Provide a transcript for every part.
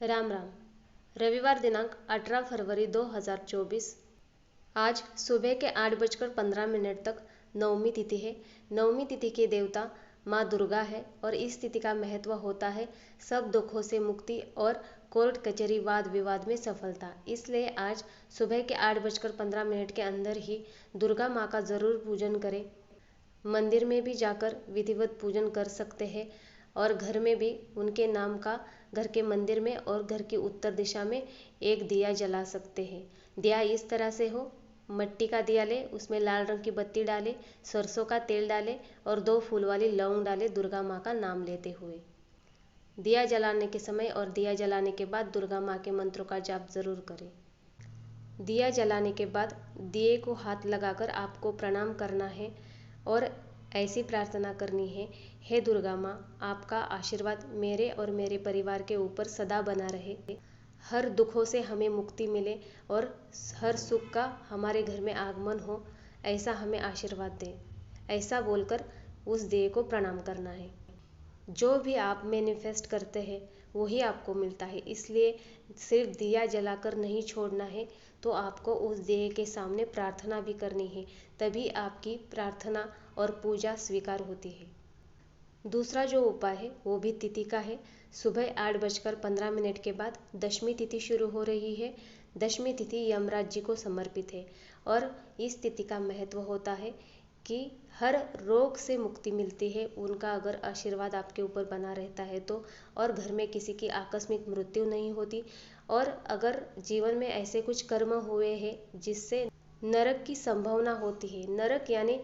राम राम। रविवार दिनांक 18 फरवरी 2024। आज सुबह के 8:15 तक नवमी तिथि है। नवमी तिथि के देवता माँ दुर्गा है और इस तिथि का महत्व होता है सब दुखों से मुक्ति और कोर्ट कचहरी वाद विवाद में सफलता। इसलिए आज सुबह के 8:15 के अंदर ही दुर्गा माँ का ज़रूर पूजन करें। मंदिर में भी जाकर विधिवत पूजन कर सकते हैं और घर में भी उनके नाम का घर के मंदिर में और घर की उत्तर दिशा में एक दिया जला सकते हैं। दिया इस तरह से हो, मिट्टी का दिया ले, उसमें लाल रंग की बत्ती डाले, सरसों का तेल डाले और 2 फूल वाली लौंग डाले दुर्गा माँ का नाम लेते हुए। दिया जलाने के समय और दिया जलाने के बाद दुर्गा माँ के मंत्रों का जाप जरूर करें। दिया जलाने के बाद दिए को हाथ लगाकर आपको प्रणाम करना है और ऐसी प्रार्थना करनी है, हे दुर्गा माँ, आपका आशीर्वाद मेरे और मेरे परिवार के ऊपर सदा बना रहे, हर दुखों से हमें मुक्ति मिले और हर सुख का हमारे घर में आगमन हो, ऐसा हमें आशीर्वाद दें। ऐसा बोलकर उस दिए को प्रणाम करना है। जो भी आप मैनिफेस्ट करते हैं वही आपको मिलता है, इसलिए सिर्फ दिया जलाकर नहीं छोड़ना है, तो आपको उस दिए के सामने प्रार्थना भी करनी है, तभी आपकी प्रार्थना और पूजा स्वीकार होती है। दूसरा जो उपाय है वो भी तिथि का है। सुबह 8:15 के बाद दशमी तिथि शुरू हो रही है। दशमी तिथि यमराज जी को समर्पित है और इस तिथि का महत्व होता है कि हर रोग से मुक्ति मिलती है उनका अगर आशीर्वाद आपके ऊपर बना रहता है तो, और घर में किसी की आकस्मिक मृत्यु नहीं होती। और अगर जीवन में ऐसे कुछ कर्म हुए हैं जिससे नरक की संभावना होती है, नरक यानी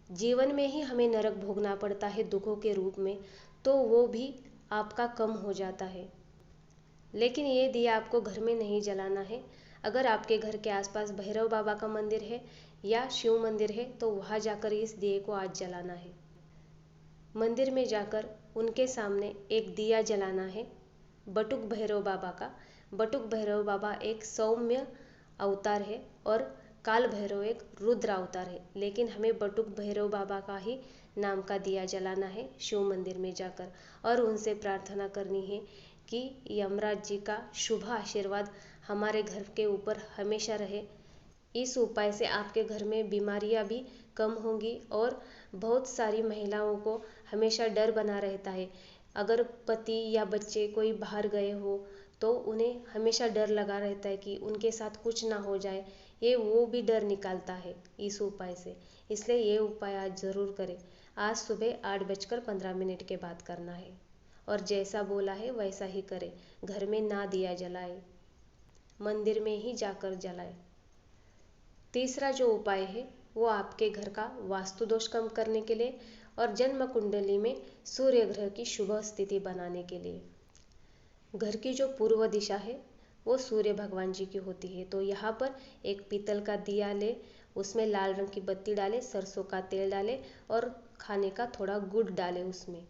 जीवन में ही हमें नरक भोगना पड़ता है दुखों के रूप में, तो वो भी आपका कम हो जाता है। लेकिन ये दिया आपको घर में नहीं जलाना है। अगर आपके घर के आसपास भैरव बाबा का मंदिर है या शिव मंदिर है तो वहाँ जाकर इस दिए को आज जलाना है। मंदिर में जाकर उनके सामने एक दिया जलाना है बटुक भैरव बाबा का। बटुक भैरव बाबा एक सौम्य अवतार है और काल भैरव एक रुद्र अवतार है, लेकिन हमें बटुक भैरव बाबा का ही नाम का दिया जलाना है शिव मंदिर में जाकर और उनसे प्रार्थना करनी है कि यमराज जी का शुभ आशीर्वाद हमारे घर के ऊपर हमेशा रहे। इस उपाय से आपके घर में बीमारियां भी कम होंगी और बहुत सारी महिलाओं को हमेशा डर बना रहता है। अगर पति या बच्चे कोई बाहर गए हो तो उन्हें हमेशा डर लगा रहता है कि उनके साथ कुछ ना हो जाए, ये वो भी डर निकालता है इस उपाय से। इसलिए ये उपाय आज ज़रूर करें। आज सुबह 8:15 के बाद करना है और जैसा बोला है वैसा ही करें। घर में ना दिया जलाए, मंदिर में ही जाकर जलाए। तीसरा जो उपाय है वो आपके घर का वास्तु दोष कम करने के लिए और जन्म कुंडली में सूर्य ग्रह की शुभ स्थिति बनाने के लिए। घर की जो पूर्व दिशा है वो सूर्य भगवान जी की होती है, तो यहाँ पर एक पीतल का दिया ले, उसमें लाल रंग की बत्ती डाले, सरसों का तेल डाले और खाने का थोड़ा गुड़ डाले उसमें,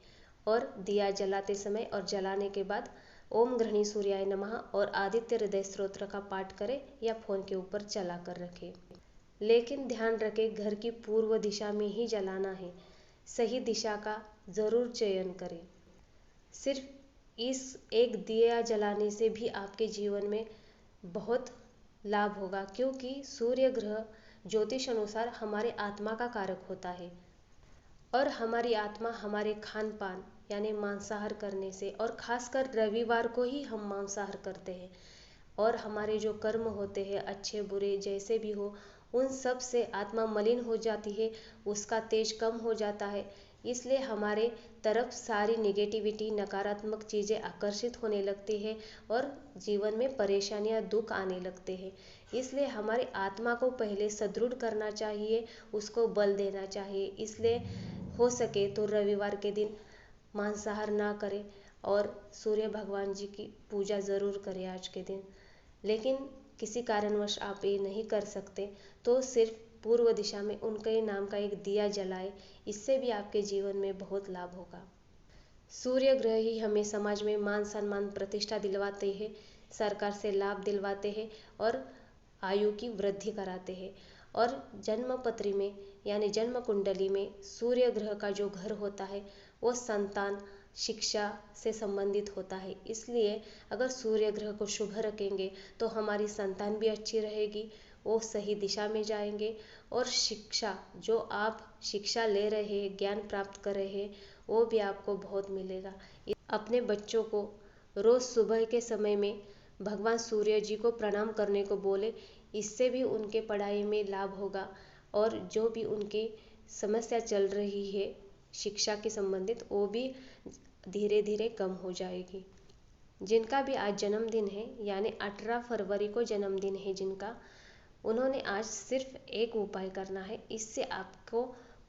और दिया जलाते समय और जलाने के बाद ओम गृहिणी सूर्याय नमः और आदित्य हृदय स्तोत्र का पाठ करें या फोन के ऊपर चला कर रखें। लेकिन ध्यान रखें घर की पूर्व दिशा में ही जलाना है, सही दिशा का जरूर चयन करें। सिर्फ इस एक दिया जलाने से भी आपके जीवन में बहुत लाभ होगा, क्योंकि सूर्य ग्रह ज्योतिष अनुसार हमारे आत्मा का कारक होता है और हमारी आत्मा हमारे खान पान यानी मांसाहार करने से, और खासकर रविवार को ही हम मांसाहार करते हैं, और हमारे जो कर्म होते हैं अच्छे बुरे जैसे भी हो उन सब से आत्मा मलिन हो जाती है, उसका तेज कम हो जाता है। इसलिए हमारे तरफ सारी नेगेटिविटी नकारात्मक चीज़ें आकर्षित होने लगती है और जीवन में परेशानियां दुख आने लगते हैं। इसलिए हमारी आत्मा को पहले सुदृढ़ करना चाहिए, उसको बल देना चाहिए। इसलिए हो सके तो रविवार के दिन मांसाहार ना करें और सूर्य भगवान जी की पूजा ज़रूर करें आज के दिन। लेकिन किसी कारणवश आप ये नहीं कर सकते तो सिर्फ पूर्व दिशा में उनके नाम का एक दिया जलाए, इससे भी आपके जीवन में बहुत लाभ होगा। सूर्य ग्रह ही हमें समाज में मान सम्मान प्रतिष्ठा दिलवाते हैं, सरकार से लाभ दिलवाते हैं और आयु की वृद्धि कराते हैं। और जन्म पत्री में यानी जन्म कुंडली में सूर्य ग्रह का जो घर होता है वो संतान, शिक्षा से संबंधित होता है। इसलिए अगर सूर्य ग्रह को शुभ रखेंगे तो हमारी संतान भी अच्छी रहेगी, वो सही दिशा में जाएंगे और शिक्षा जो आप शिक्षा ले रहे हैं, ज्ञान प्राप्त कर रहे हैं, वो भी आपको बहुत मिलेगा। अपने बच्चों को रोज़ सुबह के समय में भगवान सूर्य जी को प्रणाम करने को बोले, इससे भी उनके पढ़ाई में लाभ होगा और जो भी उनकी समस्या चल रही है शिक्षा के संबंधित वो भी धीरे धीरे कम हो जाएगी। जिनका भी आज जन्मदिन है यानी 18 फरवरी को जन्मदिन है जिनका, उन्होंने आज सिर्फ एक उपाय करना है, इससे आपको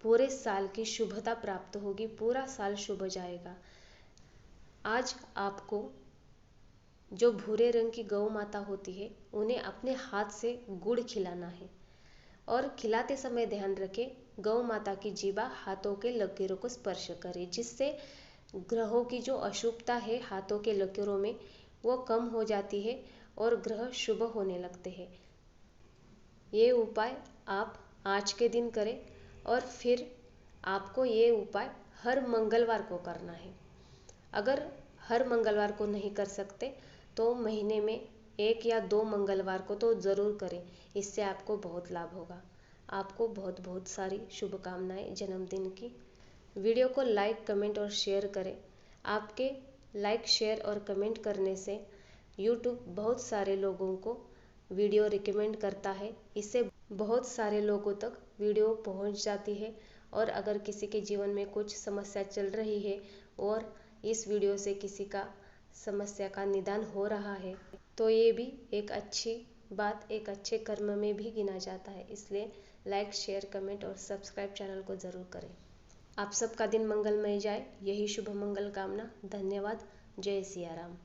पूरे साल की शुभता प्राप्त होगी, पूरा साल शुभ जाएगा। आज आपको जो भूरे रंग की गौ माता होती है उन्हें अपने हाथ से गुड़ खिलाना है और खिलाते समय ध्यान रखें गौ माता की जीभा हाथों के लकीरों को स्पर्श करे, जिससे ग्रहों की जो अशुभता है हाथों के लकीरों में वो कम हो जाती है और ग्रह शुभ होने लगते हैं। ये उपाय आप आज के दिन करें और फिर आपको ये उपाय हर मंगलवार को करना है। अगर हर मंगलवार को नहीं कर सकते तो महीने में 1 या 2 मंगलवार को तो ज़रूर करें, इससे आपको बहुत लाभ होगा। आपको बहुत बहुत सारी शुभकामनाएं जन्मदिन की। वीडियो को लाइक, कमेंट और शेयर करें। आपके लाइक, शेयर और कमेंट करने से यूट्यूब बहुत सारे लोगों को वीडियो रिकमेंड करता है, इससे बहुत सारे लोगों तक वीडियो पहुंच जाती है। और अगर किसी के जीवन में कुछ समस्या चल रही है और इस वीडियो से किसी का समस्या का निदान हो रहा है तो ये भी एक अच्छी बात, एक अच्छे कर्म में भी गिना जाता है। इसलिए लाइक, शेयर, कमेंट और सब्सक्राइब चैनल को ज़रूर करें। आप सबका दिन मंगलमय जाए, यही शुभ मंगल कामना। धन्यवाद। जय सिया राम।